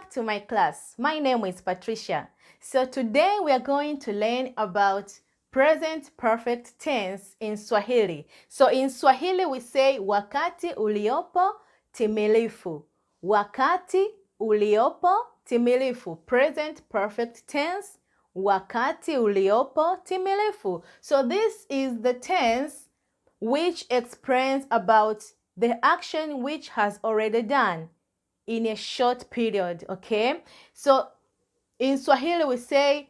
back to my class. My name is Patricia. So today we are going to learn about present perfect tense in Swahili. So in Swahili we say wakati uliopo timilifu. Wakati uliopo timilifu. Present perfect tense. Wakati uliopo timilifu. So this is the tense which explains about the action which has already done in a short period, okay? So in Swahili we say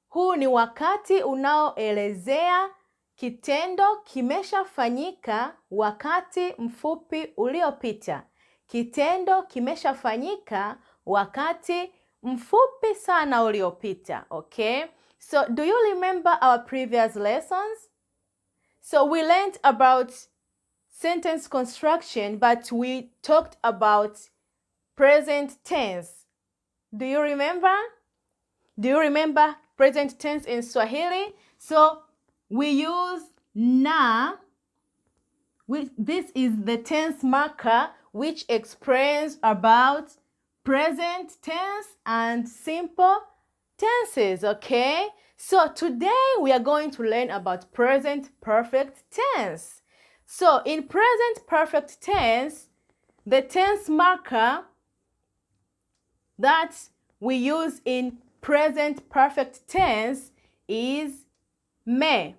huu ni wakati unaoelezea kitendo kimeshafanyika wakati mfupi uliopita. Kitendo kimeshafanyika wakati mfupi sana uliopita, okay? So do you remember our previous lessons? So we learned about sentence construction, but we talked about present tense. Do you remember? Do you remember present tense in Swahili? So we use na. This is the tense marker which explains about present tense and simple tenses, okay? So today we are going to learn about present perfect tense. So in present perfect tense, the tense marker that we use in present perfect tense is me.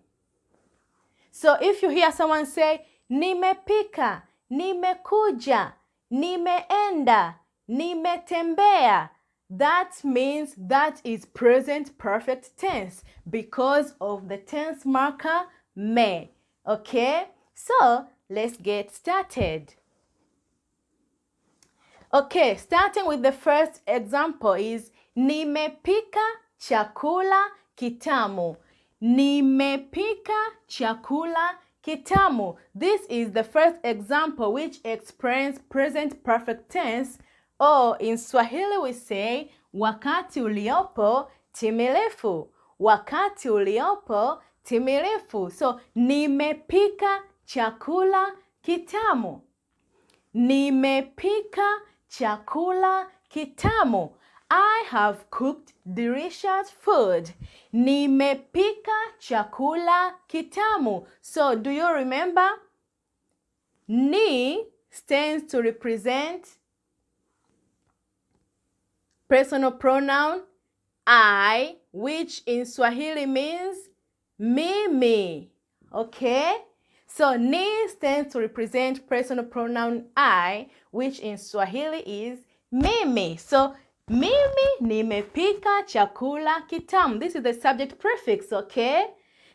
So if you hear someone say, nimepika, nimekuja, nimeenda, nimetembea, that means that is present perfect tense because of the tense marker me. Okay? So let's get started. Okay, starting with the first example is nimepika chakula kitamu. Nimepika chakula kitamu. This is the first example which explains present perfect tense, or in Swahili we say wakati uliopo timilifu. Wakati uliopo timilifu. So nimepika chakula kitamu. Nimepika chakula kitamu. I have cooked delicious food. Nimepika chakula kitamu. So do you remember? Ni stands to represent personal pronoun I, which in Swahili means mimi. Okay? So ni stands to represent personal pronoun I, which in Swahili is mimi. So mimi nimepika chakula kitamu. This is the subject prefix, okay?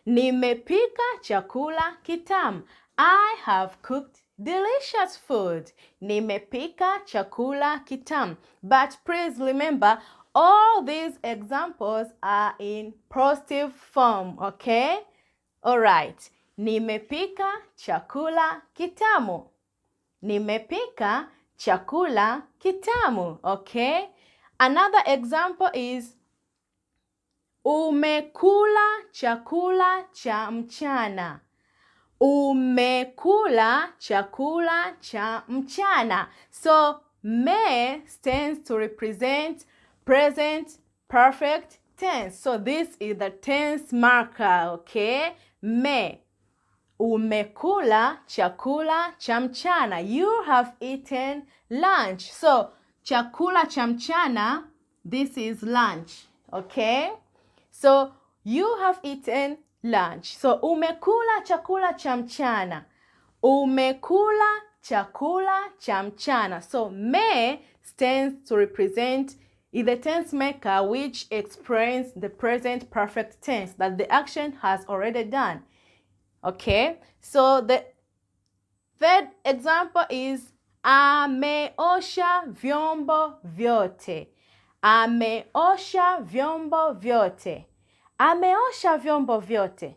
Nimepika chakula kitamu. I have cooked delicious food. Nimepika chakula kitamu. But please remember, all these examples are in positive form, okay? All right. Nimepika chakula kitamu. Nimepika chakula kitamu, okay? Another example is umekula chakula cha mchana. Umekula chakula cha mchana. So me stands to represent present perfect tense. So this is the tense marker, okay? Me. Umekula chakula cha mchana. You have eaten lunch. So chakula cha mchana, this is lunch, okay? So you have eaten lunch. So umekula chakula cha mchana. Umekula chakula cha mchana. So me stands to represent is the tense maker which explains the present perfect tense that the action has already done. Okay, so the third example is ameosha vyombo vyote. Ameosha vyombo vyote. Ameosha vyombo vyote.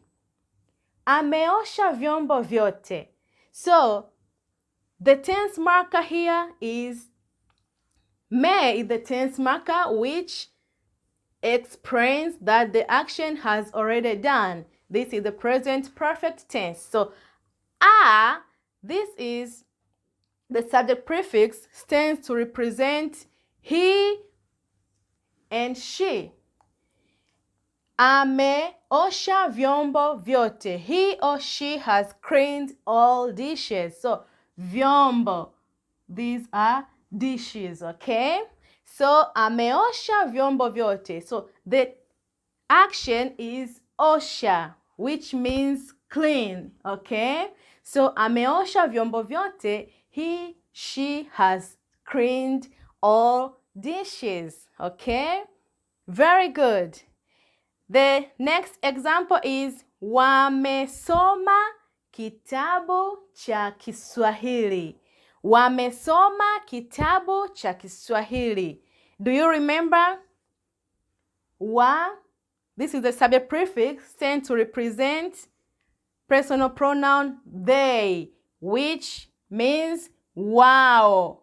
Ameosha vyombo vyote. So the tense marker here is me is the tense marker which explains that the action has already done. This is the present perfect tense. So this is the subject prefix, stands to represent he and she. Ameosha vyombo vyote. He or she has cleaned all dishes. So vyombo, these are dishes, okay? So ameosha vyombo vyote. So the action is osha, which means clean, okay? So ameosha vyombo vyote. He, she has cleaned all dishes, okay? Very good. The next example is wamesoma kitabu cha Kiswahili. Wamesoma kitabu cha Kiswahili. Do you remember? Wa, this is the subject prefix sent to represent personal pronoun they, which means wow.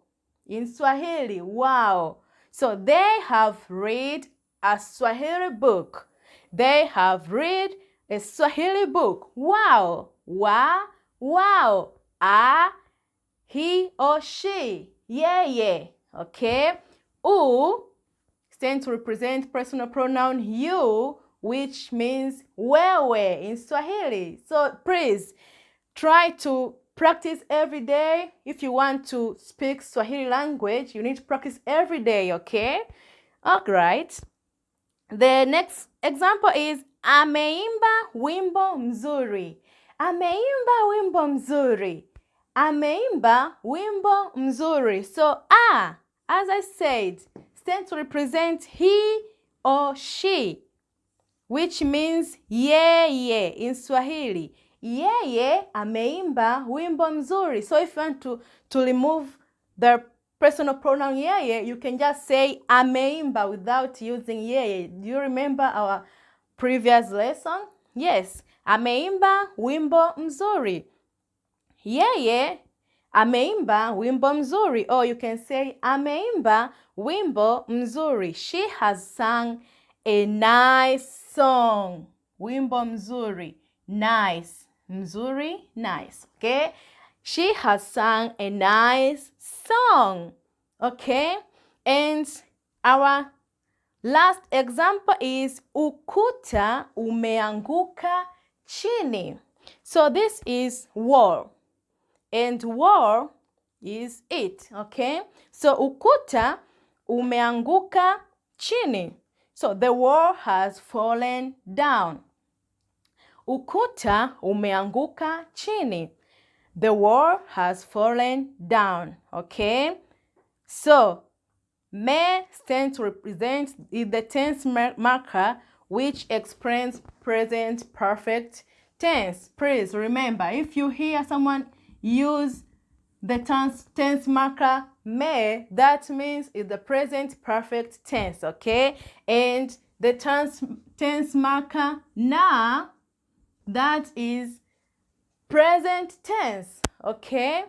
In Swahili, wow. So they have read a Swahili book. They have read a Swahili book. Wow. Wa, wow. A, he or she. Yeye. Okay. U stands to represent personal pronoun you, which means wewe in Swahili. So please try to practice every day. If you want to speak Swahili language, you need to practice every day, okay? All right. The next example is ameimba wimbo mzuri. Ameimba wimbo mzuri. Ameimba wimbo mzuri. So as I said, stands to represent he or she, which means yeye in Swahili. Yeye ameimba wimbo mzuri. So if you want to remove the personal pronoun yeye, you can just say ameimba without using yeye. Do you remember our previous lesson? Yes, ameimba wimbo mzuri. Yeye ameimba wimbo mzuri. Or you can say ameimba wimbo mzuri. She has sung a nice song. Wimbo mzuri. Nice. Mzuri, nice. Okay? She has sung a nice song. Okay? And our last example is ukuta umeanguka chini. So this is wall. And wall is it. Okay? So ukuta umeanguka chini. So the wall has fallen down. Ukuta umeanguka chini. The wall has fallen down. Okay? So, me stands to represent the tense marker which explains present perfect tense. Please remember, if you hear someone use the tense marker me, that means it's the present perfect tense, okay? And the tense marker na, that is present tense, okay?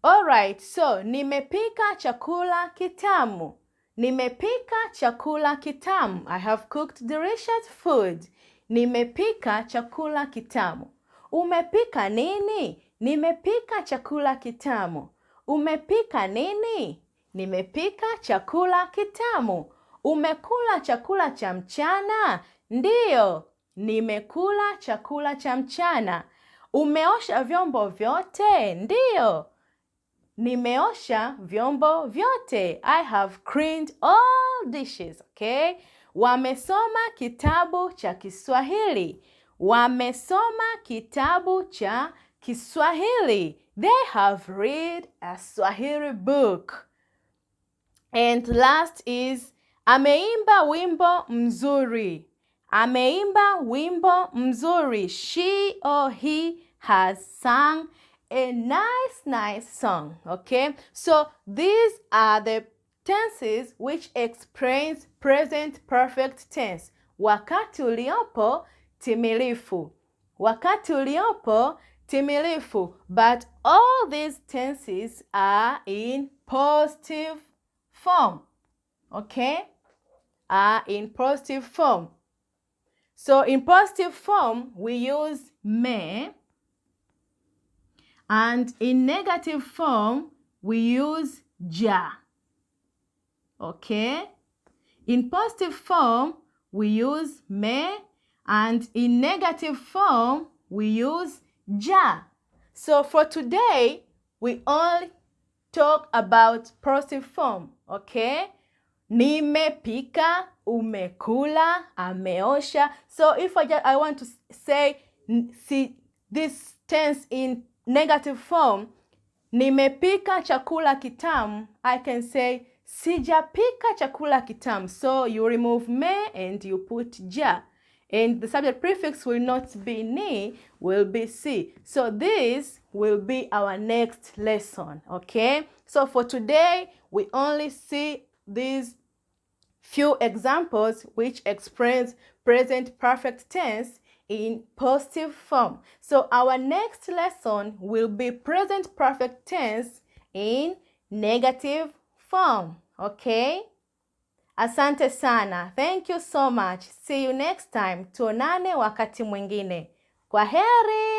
All right, so nimepika chakula kitamu. Nimepika chakula kitamu. I have cooked delicious food. Nimepika chakula kitamu. Umepika nini? Nimepika chakula kitamu. Umepika nini? Nimepika chakula kitamu. Umekula chakula cha mchana? Ndiyo, nimekula chakula cha mchana. Umeosha vyombo vyote? Ndiyo, nimeosha vyombo vyote. I have cleaned all dishes, okay? Wamesoma kitabu cha Kiswahili. Wamesoma kitabu cha Kiswahili. They have read a Swahili book. And last is ameimba wimbo mzuri. Ameimba wimbo mzuri. She or he has sung a nice song. Okay? So these are the tenses which explains present perfect tense. Wakati uliopo timilifu. Wakati uliopo timilifu. But all these tenses are in positive form. Okay? Are in positive form. So in positive form, we use me. And in negative form, we use ja. Okay? In positive form, we use me, and in negative form, we use ja. So for today, we only talk about positive form, okay? Nimepika, umekula, ameosha. So if I want to say see this tense in negative form, nimepika chakula kitamu, I can say sijapika chakula kitamu. So you remove me and you put ja. And the subject prefix will not be ni, will be si. So this will be our next lesson, okay? So for today, we only see these few examples which express present perfect tense in positive form. So our next lesson will be present perfect tense in negative form, okay? Asante sana. Thank you so much. See you next time. Tuonane wakati mwingine. Kwaheri.